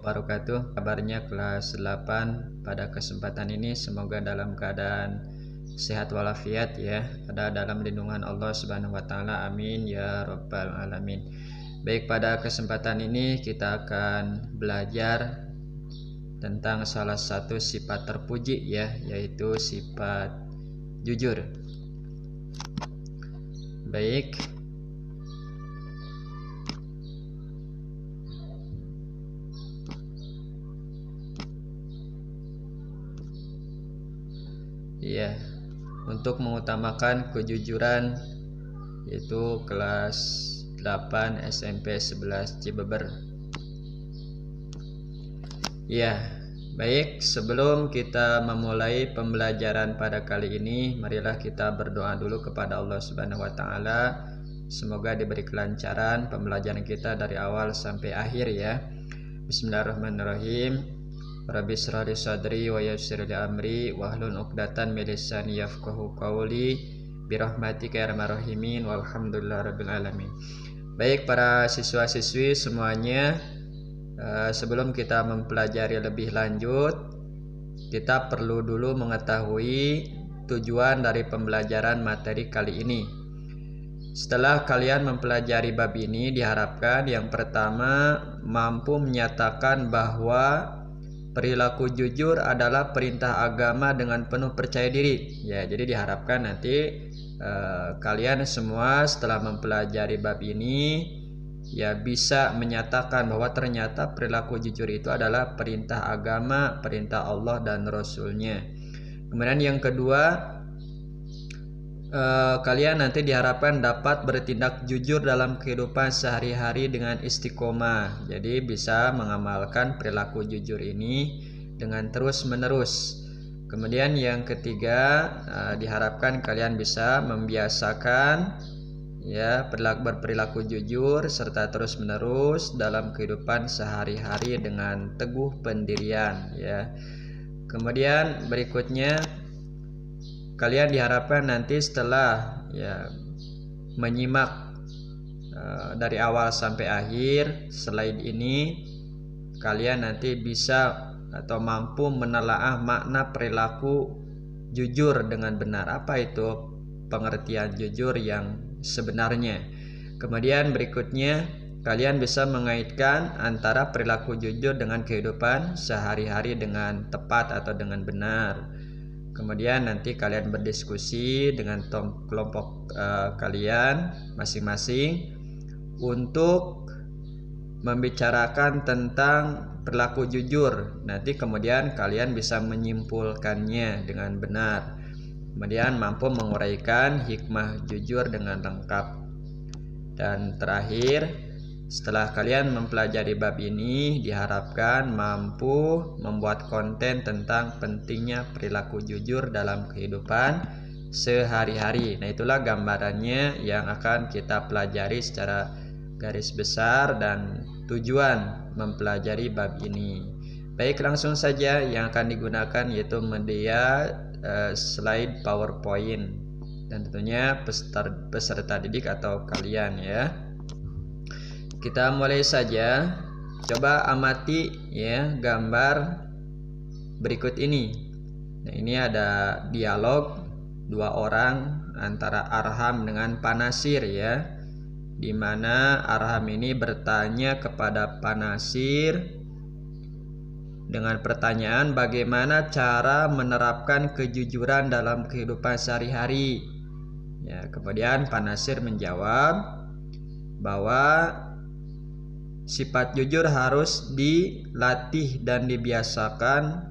Wabarakatuh. Kabarnya kelas 8 pada kesempatan ini semoga dalam keadaan sehat walafiat ya, ada dalam lindungan Allah Subhanahu wa taala. Amin ya rabbal alamin. Baik, pada kesempatan ini kita akan belajar tentang salah satu sifat terpuji ya, yaitu sifat jujur. Baik. Ya, untuk mengutamakan kejujuran yaitu kelas 8 SMP 11 Cibeber. Ya, baik, sebelum kita memulai pembelajaran pada kali ini, marilah kita berdoa dulu kepada Allah Subhanahu wa taala. Semoga diberi kelancaran pembelajaran kita dari awal sampai akhir ya. Bismillahirrahmanirrahim. Rabbi shrah li sadri wa yassir li amri wahlul 'uqdatam min lisani yafqahu qawli birahmatika ya arhamar rahimin walhamdulillahirabbil alamin. Baik para siswa-siswi semuanya, sebelum kita mempelajari lebih lanjut, kita perlu dulu mengetahui tujuan dari pembelajaran materi kali ini. Setelah kalian mempelajari bab ini, diharapkan yang pertama mampu menyatakan bahwa perilaku jujur adalah perintah agama dengan penuh percaya diri. Ya, jadi diharapkan nanti kalian semua setelah mempelajari bab ini ya bisa menyatakan bahwa ternyata perilaku jujur itu adalah perintah agama, perintah Allah dan Rasul-Nya. Kemudian yang kedua, kalian nanti diharapkan dapat bertindak jujur dalam kehidupan sehari-hari dengan istiqomah. Jadi bisa mengamalkan perilaku jujur ini dengan terus-menerus. Kemudian yang ketiga, diharapkan kalian bisa membiasakan ya berperilaku jujur serta terus-menerus dalam kehidupan sehari-hari dengan teguh pendirian ya. Kemudian berikutnya, kalian diharapkan nanti setelah ya menyimak dari awal sampai akhir slide ini, kalian nanti bisa atau mampu menelaah makna perilaku jujur dengan benar. Apa itu pengertian jujur yang sebenarnya? Kemudian berikutnya, kalian bisa mengaitkan antara perilaku jujur dengan kehidupan sehari-hari dengan tepat atau dengan benar. Kemudian nanti kalian berdiskusi dengan kelompok kalian masing-masing untuk membicarakan tentang perilaku jujur. Nanti kemudian kalian bisa menyimpulkannya dengan benar. Kemudian mampu menguraikan hikmah jujur dengan lengkap. Dan terakhir, setelah kalian mempelajari bab ini, diharapkan mampu membuat konten tentang pentingnya perilaku jujur dalam kehidupan sehari-hari. Nah, itulah gambarannya yang akan kita pelajari secara garis besar dan tujuan mempelajari bab ini. Baik, langsung saja yang akan digunakan yaitu media slide PowerPoint dan tentunya peserta didik atau kalian ya. Kita mulai saja. Coba amati ya gambar berikut ini. Nah, ini ada dialog dua orang antara Arham dengan Panasir ya, di mana Arham ini bertanya kepada Panasir dengan pertanyaan bagaimana cara menerapkan kejujuran dalam kehidupan sehari-hari. Ya, kemudian Panasir menjawab bahwa sifat jujur harus dilatih dan dibiasakan.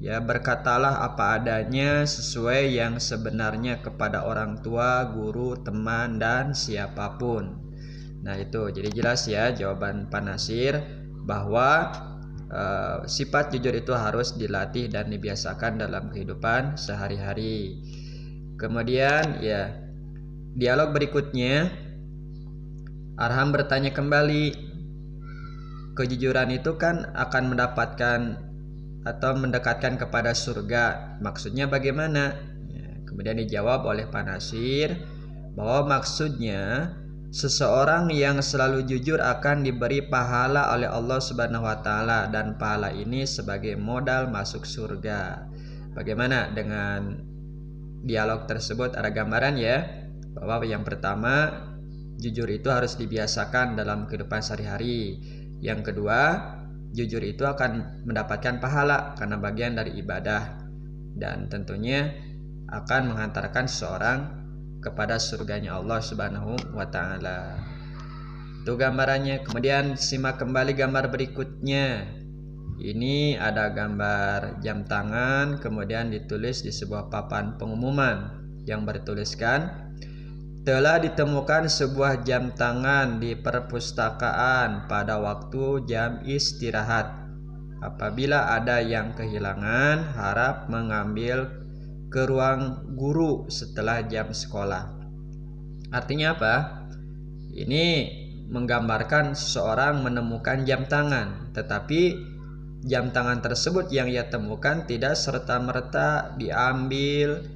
Ya, berkatalah apa adanya sesuai yang sebenarnya kepada orang tua, guru, teman, dan siapapun. Nah, itu jadi jelas ya jawaban Panasir bahwa sifat jujur itu harus dilatih dan dibiasakan dalam kehidupan sehari-hari. Kemudian ya dialog berikutnya, Arham bertanya kembali, kejujuran itu kan akan mendapatkan atau mendekatkan kepada surga. Maksudnya bagaimana? Ya, kemudian dijawab oleh Panasir bahwa maksudnya seseorang yang selalu jujur akan diberi pahala oleh Allah Subhanahu wa taala, dan pahala ini sebagai modal masuk surga. Bagaimana dengan dialog tersebut? Ada gambaran ya, bahwa yang pertama, jujur itu harus dibiasakan dalam kehidupan sehari-hari. Yang kedua, jujur itu akan mendapatkan pahala karena bagian dari ibadah, dan tentunya akan menghantarkan seseorang kepada surganya Allah Subhanahu wa taala. Itu gambarannya. Kemudian simak kembali gambar berikutnya. Ini ada gambar jam tangan, kemudian ditulis di sebuah papan pengumuman yang bertuliskan, telah ditemukan sebuah jam tangan di perpustakaan pada waktu jam istirahat. Apabila ada yang kehilangan, harap mengambil ke ruang guru setelah jam sekolah. Artinya apa? Ini menggambarkan seseorang menemukan jam tangan, tetapi jam tangan tersebut yang ia temukan tidak serta-merta diambil,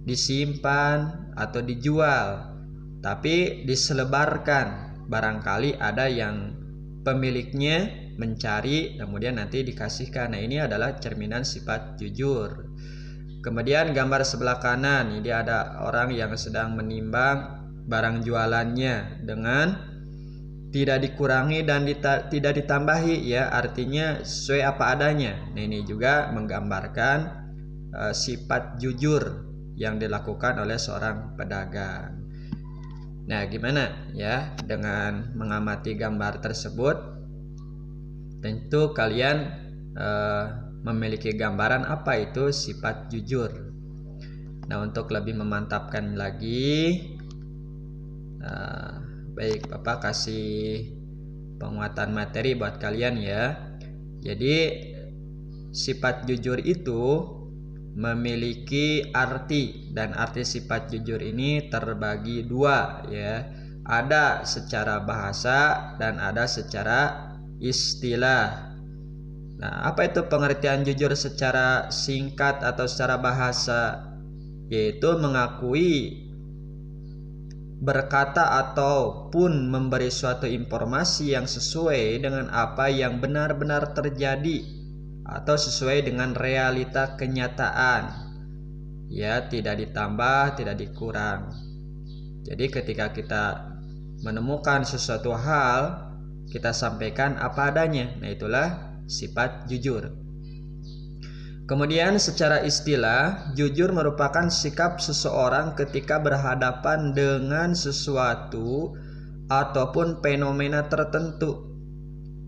disimpan, atau dijual, tapi diselebarkan. Barangkali ada yang pemiliknya mencari, kemudian nanti dikasihkan. Nah, ini adalah cerminan sifat jujur. Kemudian gambar sebelah kanan, ini ada orang yang sedang menimbang barang jualannya dengan tidak dikurangi dan tidak ditambahi, ya, artinya sesuai apa adanya. Nah, ini juga menggambarkan sifat jujur yang dilakukan oleh seorang pedagang. Nah, gimana ya dengan mengamati gambar tersebut? Tentu kalian memiliki gambaran apa itu sifat jujur. Nah, untuk lebih memantapkan lagi, baik, Bapak kasih penguatan materi buat kalian ya. Jadi sifat jujur itu memiliki arti, dan arti sifat jujur ini terbagi dua ya. Ada secara bahasa dan ada secara istilah. Nah, apa itu pengertian jujur secara singkat atau secara bahasa? Yaitu mengakui, berkata ataupun memberi suatu informasi yang sesuai dengan apa yang benar-benar terjadi atau sesuai dengan realita kenyataan. Ya, tidak ditambah, tidak dikurang. Jadi ketika kita menemukan sesuatu hal, kita sampaikan apa adanya. Nah, itulah sifat jujur. Kemudian secara istilah, jujur merupakan sikap seseorang ketika berhadapan dengan sesuatu ataupun fenomena tertentu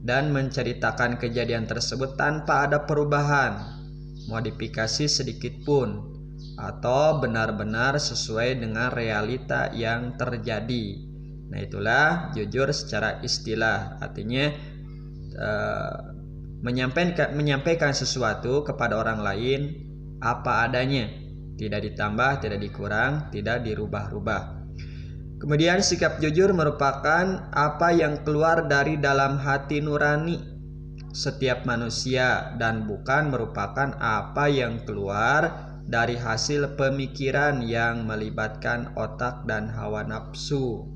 dan menceritakan kejadian tersebut tanpa ada perubahan, modifikasi sedikit pun, atau benar-benar sesuai dengan realita yang terjadi. Nah, itulah jujur secara istilah. Artinya menyampaikan sesuatu kepada orang lain apa adanya, tidak ditambah, tidak dikurang, tidak dirubah-rubah. Kemudian sikap jujur merupakan apa yang keluar dari dalam hati nurani setiap manusia dan bukan merupakan apa yang keluar dari hasil pemikiran yang melibatkan otak dan hawa nafsu.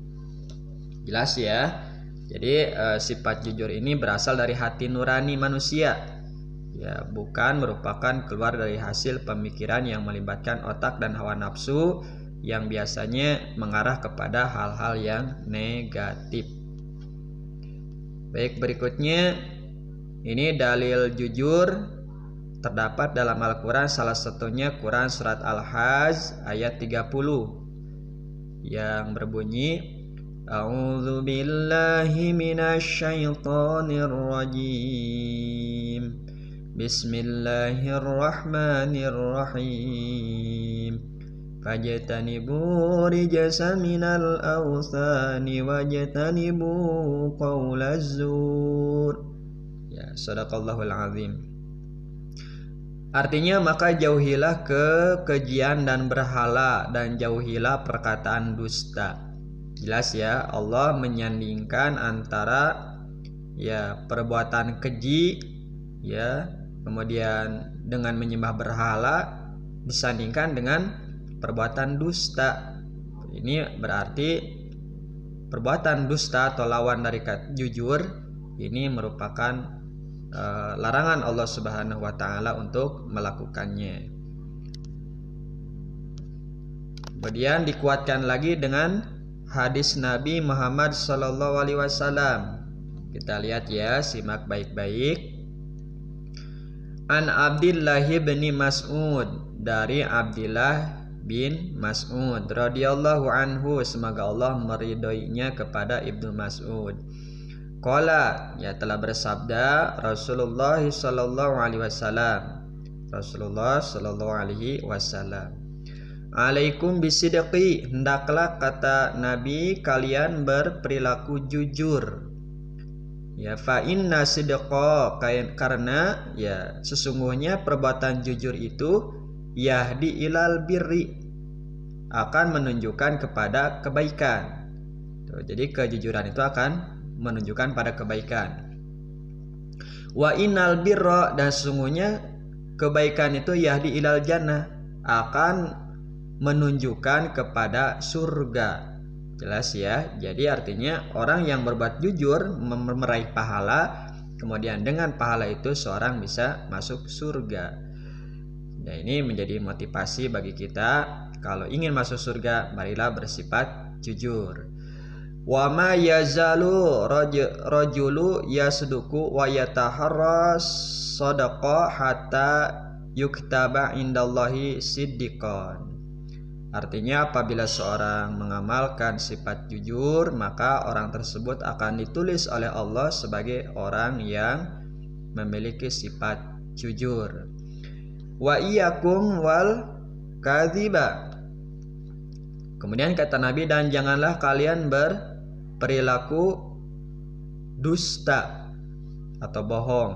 Jelas ya? Jadi sifat jujur ini berasal dari hati nurani manusia, ya, bukan merupakan keluar dari hasil pemikiran yang melibatkan otak dan hawa nafsu yang biasanya mengarah kepada hal-hal yang negatif. Baik, berikutnya ini dalil jujur terdapat dalam Al-Quran, salah satunya Quran surat Al-Hajj ayat 30 yang berbunyi, A'udzu billahi minasy syaithanir rajim. Bismillahirrahmanirrahim. Fajtanibu rijsa minal awtsani wajtanibu qaulaz zur. Ya, sadaqallahul azim. Artinya, maka jauhilah kekejian dan berhala, dan jauhilah perkataan dusta. Jelas ya, Allah menyandingkan antara ya perbuatan keji ya, kemudian dengan menyembah berhala disandingkan dengan perbuatan dusta. Ini berarti perbuatan dusta atau lawan dari jujur ini merupakan larangan Allah Subhanahu wa taala untuk melakukannya. Kemudian dikuatkan lagi dengan hadis Nabi Muhammad sallallahu alaihi wasallam. Kita lihat ya, simak baik-baik. An Abdillah bin Mas'ud, dari Abdillah bin Mas'ud radhiyallahu anhu, semoga Allah meridhoinya, kepada Ibnu Mas'ud. Qala, ya telah bersabda Rasulullah sallallahu alaihi wasallam. Rasulullah sallallahu alaihi wasallam. Alaikum bisidqi, hendaklah, kata Nabi, kalian berperilaku jujur. Ya, fa inna sidqa, karena ya sesungguhnya perbuatan jujur itu yahdi ilal birri, akan menunjukkan kepada kebaikan. Tuh, jadi kejujuran itu akan menunjukkan pada kebaikan. Wa innal birra, dan sesungguhnya kebaikan itu yahdi ilal jannah, akan menunjukkan kepada surga. Jelas ya. Jadi artinya orang yang berbuat jujur meraih pahala, kemudian dengan pahala itu seorang bisa masuk surga. Nah, ini menjadi motivasi bagi kita, kalau ingin masuk surga marilah bersifat jujur. Wa ma yazalu rajulu yasduqu wa yataharras sadaqa hatta yuktaba indallahi siddiqan. Artinya apabila seorang mengamalkan sifat jujur, maka orang tersebut akan ditulis oleh Allah sebagai orang yang memiliki sifat jujur. Wa iyyakum wal kadhiba. Kemudian kata Nabi, dan janganlah kalian berperilaku dusta atau bohong.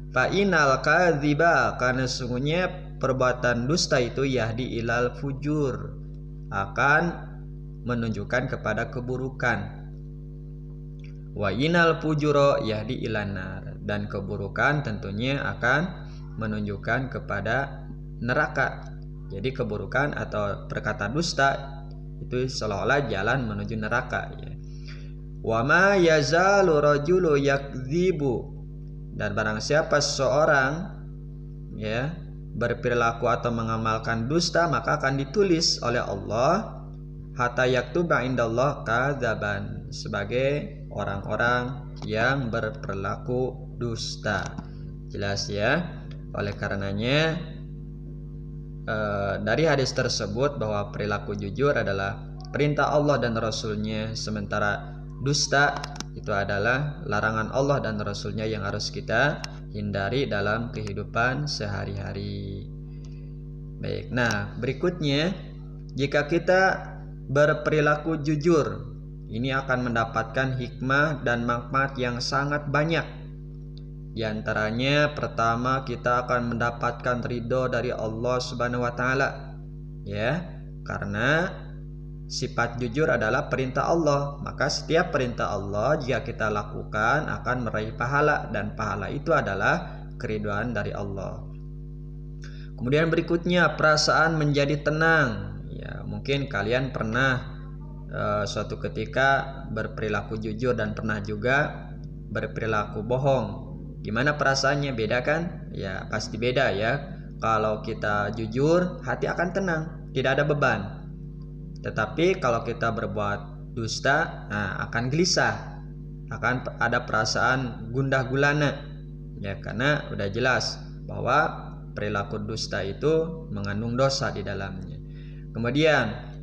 Fa inal kadhiba, karena sesungguhnya perbuatan dusta itu yahdi ilal fujur, akan menunjukkan kepada keburukan. Wa inal fujuro yahdi ilanar, dan keburukan tentunya akan menunjukkan kepada neraka. Jadi keburukan atau perkataan dusta itu seolah-olah jalan menuju neraka ya. Wa ma yazalu rajulu yakdzibu, dan barang siapa seorang ya berperilaku atau mengamalkan dusta, maka akan ditulis oleh Allah hatta yaktuba indallah kadzaban, sebagai orang-orang yang berperilaku dusta. Jelas ya. Oleh karenanya dari hadis tersebut bahwa perilaku jujur adalah perintah Allah dan Rasulnya, sementara dusta itu adalah larangan Allah dan Rasulnya yang harus kita hindari dalam kehidupan sehari-hari. Baik, nah berikutnya, jika kita berperilaku jujur, ini akan mendapatkan hikmah dan manfaat yang sangat banyak. Di antaranya, pertama, kita akan mendapatkan ridho dari Allah Subhanahu wa taala. Ya, karena sifat jujur adalah perintah Allah, maka setiap perintah Allah jika kita lakukan akan meraih pahala, dan pahala itu adalah keridhaan dari Allah. Kemudian berikutnya, perasaan menjadi tenang. Ya, mungkin kalian pernah suatu ketika berperilaku jujur dan pernah juga berperilaku bohong. Gimana perasaannya? Beda kan? Ya, pasti beda ya. Kalau kita jujur, hati akan tenang, tidak ada beban. Tetapi kalau kita berbuat dusta, akan gelisah, akan ada perasaan gundah gulana. Ya, karena udah jelas bahwa perilaku dusta itu mengandung dosa di dalamnya. Kemudian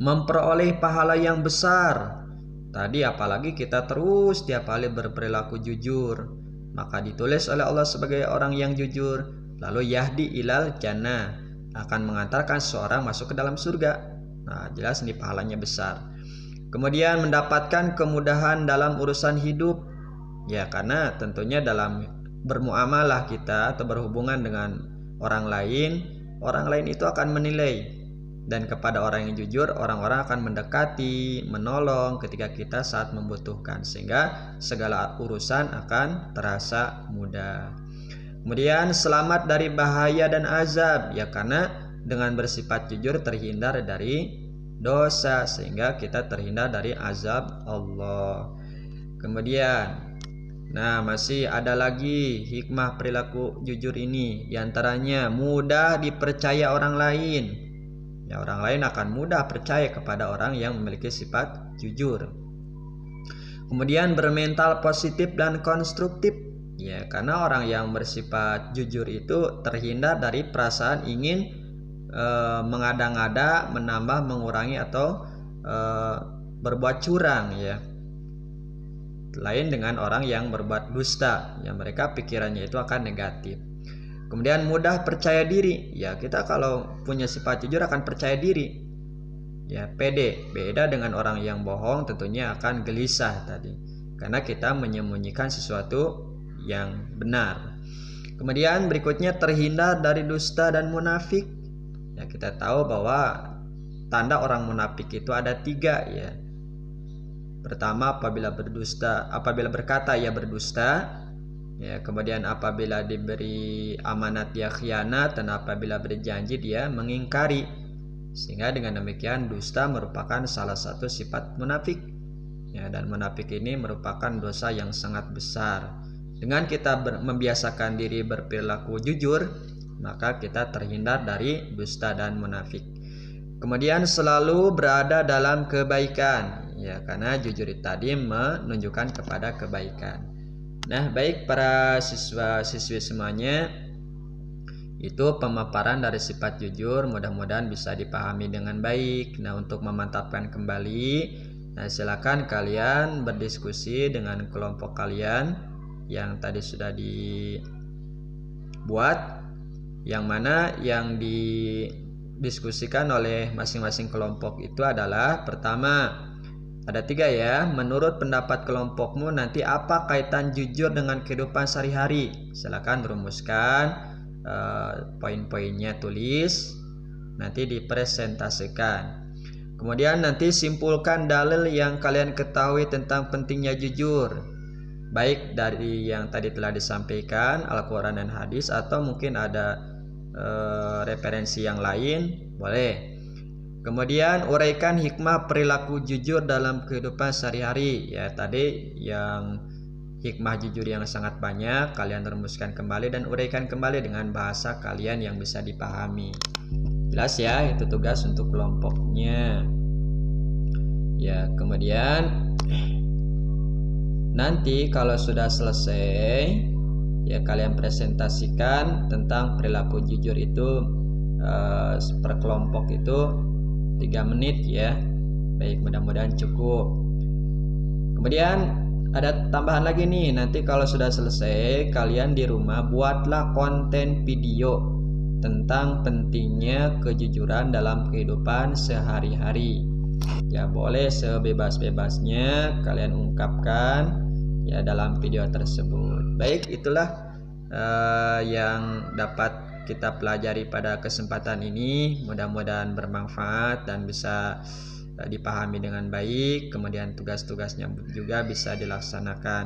memperoleh pahala yang besar. Tadi apalagi kita terus tiap kali berperilaku jujur, maka ditulis oleh Allah sebagai orang yang jujur. Lalu yahdi ilal jannah, akan mengantarkan seorang masuk ke dalam surga. Nah, jelas ini pahalanya besar. Kemudian mendapatkan kemudahan dalam urusan hidup. Ya, karena tentunya dalam bermuamalah kita atau berhubungan dengan orang lain itu akan menilai. Dan kepada orang yang jujur, orang-orang akan mendekati, menolong ketika kita saat membutuhkan, sehingga segala urusan akan terasa mudah. Kemudian selamat dari bahaya dan azab, ya karena dengan bersifat jujur terhindar dari dosa, sehingga kita terhindar dari azab Allah. Kemudian masih ada lagi hikmah perilaku jujur ini, diantaranya mudah dipercaya orang lain. Ya, orang lain akan mudah percaya kepada orang yang memiliki sifat jujur. Kemudian bermental positif dan konstruktif. Ya, karena orang yang bersifat jujur itu terhindar dari perasaan ingin mengada-ngada, menambah, mengurangi atau berbuat curang, ya. Lain dengan orang yang berbuat dusta, yang mereka pikirannya itu akan negatif. Kemudian mudah percaya diri. Ya, kita kalau punya sifat jujur akan percaya diri. Ya, pede. Beda dengan orang yang bohong, tentunya akan gelisah tadi, karena kita menyembunyikan sesuatu yang benar. Kemudian berikutnya terhindar dari dusta dan munafik. Ya, kita tahu bahwa tanda orang munafik itu ada 3, ya. Pertama, apabila berkata ia berdusta, ya. Kemudian apabila diberi amanat dia khianat, dan apabila berjanji dia mengingkari. Sehingga dengan demikian dusta merupakan salah satu sifat munafik, ya, dan munafik ini merupakan dosa yang sangat besar. Dengan kita membiasakan diri berperilaku jujur, maka kita terhindar dari dusta dan munafik. Kemudian selalu berada dalam kebaikan, ya, karena jujur tadi menunjukkan kepada kebaikan. Nah, baik para siswa-siswi semuanya, itu pemaparan dari sifat jujur, mudah-mudahan bisa dipahami dengan baik. Nah, untuk memantapkan kembali, silakan kalian berdiskusi dengan kelompok kalian yang tadi sudah dibuat, yang mana yang didiskusikan oleh masing-masing kelompok itu adalah, pertama, ada 3, ya. Menurut pendapat kelompokmu nanti apa kaitan jujur dengan kehidupan sehari-hari? Silakan rumuskan, poin-poinnya tulis, nanti dipresentasikan. Kemudian nanti simpulkan dalil yang kalian ketahui tentang pentingnya jujur, baik dari yang tadi telah disampaikan, Al-Quran dan hadis, atau mungkin ada referensi yang lain, boleh. Kemudian uraikan hikmah perilaku jujur dalam kehidupan sehari-hari. Ya, tadi yang hikmah jujur yang sangat banyak, kalian rumuskan kembali dan uraikan kembali dengan bahasa kalian yang bisa dipahami. Jelas ya, itu tugas untuk kelompoknya. Ya, kemudian nanti kalau sudah selesai, ya, kalian presentasikan tentang perilaku jujur itu per kelompok itu 3 menit, ya. Baik, mudah-mudahan cukup. Kemudian ada tambahan lagi nih, nanti kalau sudah selesai, kalian di rumah buatlah konten video tentang pentingnya kejujuran dalam kehidupan sehari-hari. Ya, boleh sebebas-bebasnya kalian ungkapkan, ya, dalam video tersebut. Baik, itulah yang dapat kita pelajari pada kesempatan ini. Mudah-mudahan bermanfaat dan bisa dipahami dengan baik. Kemudian tugas-tugasnya juga bisa dilaksanakan.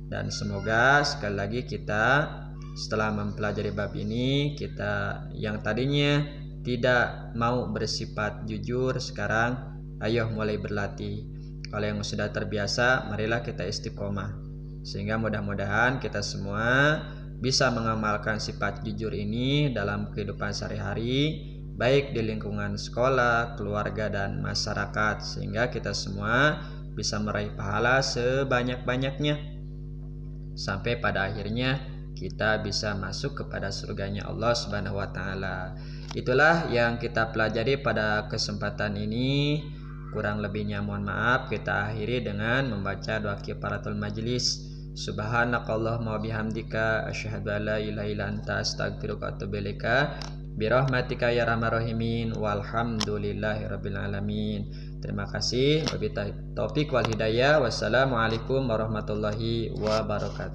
Dan semoga sekali lagi kita setelah mempelajari bab ini, kita yang tadinya tidak mau bersifat jujur, sekarang ayo mulai berlatih. Kalau yang sudah terbiasa, marilah kita istiqomah, sehingga mudah-mudahan kita semua bisa mengamalkan sifat jujur ini dalam kehidupan sehari-hari, baik di lingkungan sekolah, keluarga, dan masyarakat, sehingga kita semua bisa meraih pahala sebanyak-banyaknya sampai pada akhirnya kita bisa masuk kepada surganya Allah Subhanahu wa taala. Itulah yang kita pelajari pada kesempatan ini. Kurang lebihnya mohon maaf. Kita akhiri dengan membaca doa kifaratul majlis. Subhanakallahumma bihamdika asyhadu an la ilaha illa anta astaghfiruka wa atubu ilaika. Birahmatika ya arhamar rahimin. Walhamdulillahirabbil alamin. Terima kasih. Wabillahi taufik wal hidayah. Wassalamualaikum warahmatullahi wabarakatuh.